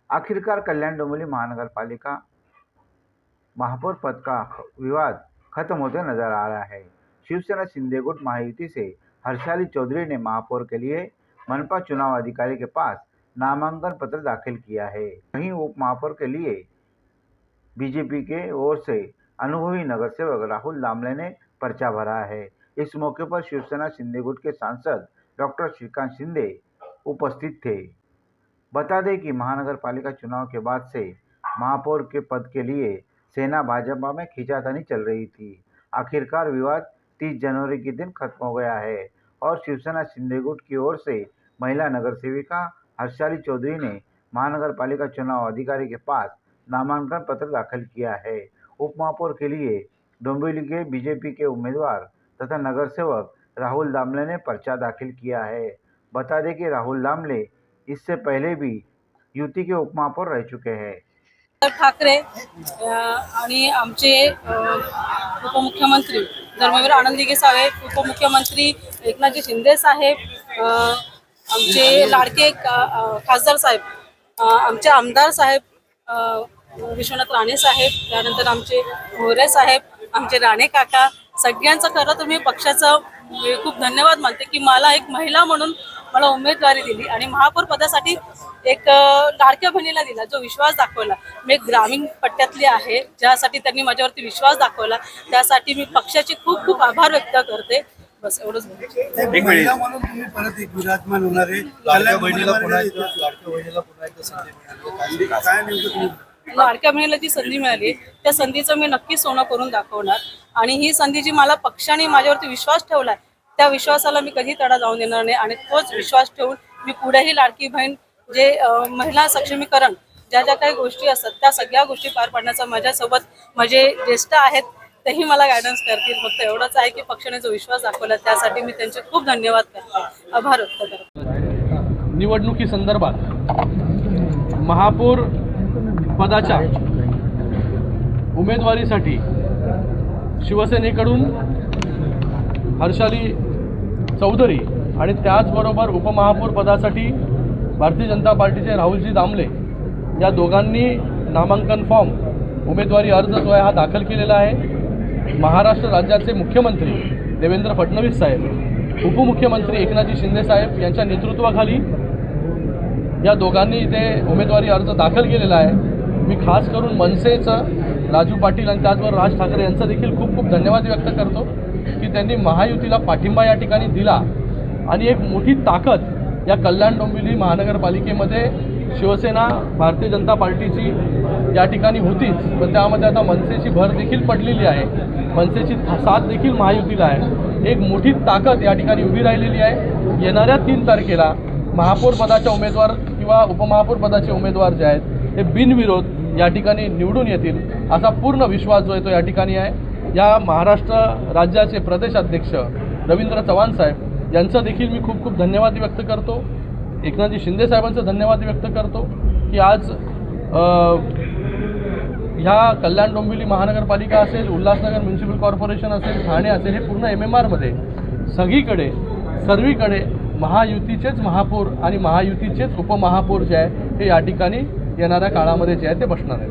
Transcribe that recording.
आखिरकार कल्याण डोंबिवली महानगरपालिका महापौर पद का विवाद खत्म होते नजर आ रहा है। शिवसेना शिंदे गुट महायुति से हर्षाली चौधरी ने महापौर के लिए मनपा चुनाव अधिकारी के पास नामांकन पत्र दाखिल किया है। वहीं उप महापौर के लिए बीजेपी के ओर से अनुभवी नगर सेवक राहुल दामले ने पर्चा भरा है। इस मौके पर शिवसेना शिंदे गुट के सांसद डॉक्टर श्रीकांत शिंदे उपस्थित थे। बता दें कि महानगरपालिका चुनाव के बाद से महापौर के पद के लिए सेना भाजपा में खींचातानी चल रही थी। आखिरकार विवाद 30 जनवरी के दिन खत्म हो गया है और शिवसेना शिंदे गुट की ओर से महिला नगर सेविका हर्षाली चौधरी ने महानगरपालिका चुनाव अधिकारी के पास नामांकन पत्र दाखिल किया है। उप महापौर के लिए डोंबिवली के बीजेपी के उम्मीदवार तथा नगर सेवक राहुल दामले ने पर्चा दाखिल किया है। बता दें कि राहुल दामले इससे पहले भी युती के उपमहापौर रह चुके हैं। ठाकरे आणि आमचे उपमुख्यमंत्री धर्मवीर आनंदीगे साहेब, उपमुख्यमंत्री एकनाथजी शिंदे साहेब, आमचे लाडके खासदार साहेब, आमचे आमदार साहेब विश्वनाथ राणे साहेब, त्यानंतर आमचे मोरे साहेब, आमचे राणे काका, सगळ्यांचं खरं तर मी पक्षाचं खूप धन्यवाद मानते की मला एक महिला म्हणून मला उमेदवारी दिली आणि महापौर पदासाठी एक लाडक्या बहिणीला दिला, जो विश्वास दाखवला। मी ग्रामीण पट्ट्यातली आहे, ज्यासाठी त्यांनी माझ्यावरती विश्वास दाखवला, त्यासाठी मी पक्षाचे खूप खूप आभार व्यक्त करते। बस एवढंच बोलते। एक महिला म्हणून तुम्ही परत एक विराजमान होणार आहे। लाडक्या बहिणीला पुन्हा एकदा संधी मिळाली, काय नेमकं तुम्ही लाडक्या बहिणीला जी संधी मिळाली त्या संधीचं मी नक्की सोनं करून दाखवणार आणि ही संधी जी मला पक्षाने माझ्यावरती विश्वास ठेवलाय त्या विश्वासाला मी कधी तडा जाऊन देणार नाही आणि तोच विश्वास ठेवून मी पुढेही लाडकी बहीण जे महिला सक्षमीकरण ज्या ज्या काही गोष्टी असतात त्या सगळ्या गोष्टी पार पाडण्याचा माझ्यासोबत माझे ज्येष्ठ आहेत तेही मला गायडन्स करतील। फक्त एवढंच आहे की पक्षाने जो विश्वास दाखवला त्यासाठी मी त्यांचे खूप धन्यवाद करते, आभार व्यक्त करते। निवडणुकी संदर्भात महापौर पदाच्या उमेदवारीसाठी शिवसेनेकडून हर्षाली चौधरी आणि त्याचबरोबर उपमहापौर पदासाठी भारतीय जनता पार्टीचे राहुलजी दामले या दोघांनी नामांकन फॉर्म उमेदवारी अर्ज जो आहे हा दाखल केलेला आहे। महाराष्ट्र राज्याचे मुख्यमंत्री देवेंद्र फडणवीस साहेब, उपमुख्यमंत्री एकनाथजी शिंदे साहेब यांच्या नेतृत्वाखाली या दोघांनी इथे उमेदवारी अर्ज दाखल केलेला आहे। मी खास करून मनसेचं राजू पाटील आणि त्याचबरोबर राज ठाकरे यांचा देखील खूप खूप धन्यवाद व्यक्त करतो की त्यांनी महायुतीला पाठिंबा या ठिकाणी दिला आणि एक मोठी ताकद या कल्याण डोंबिवली महानगरपालिकेमध्ये शिवसेना भारतीय जनता पार्टीची या ठिकाणी होतीच, पण त्यामध्ये आता मनसेची भर देखील पडलेली आहे, मनसेची साथ देखील महायुतीला आहे। एक मोठी ताकद या ठिकाणी उभी राहिलेली आहे। येणाऱ्या 3 तारखेला महापौर पदाच्या उमेदवार किंवा उपमहापौर पदाचे उमेदवार जे आहेत हे बिनविरोध या ठिकाणी निवडून येतील असा पूर्ण विश्वास जो आहे तो या ठिकाणी आहे। या महाराष्ट्र राज्याचे प्रदेशाध्यक्ष रवींद्र चव्हाण साहेब यांचा देखील मी खूप खूप धन्यवाद व्यक्त करतो। एकनाथजी शिंदे साहेबांचा धन्यवाद व्यक्त करतो की आज ह्या कल्याण डोंबिवली महानगरपालिका असेल, उल्हासनगर म्युनिसिपल कॉर्पोरेशन असेल, ठाणे असेल, हे पूर्ण MMR मध्ये सर्वीकडे महायुतीचेच महापौर आणि महायुतीचेच उपमहापौर जे आहे हे या ठिकाणी येणाऱ्या काळामध्ये जे आहे ते बसणार आहे।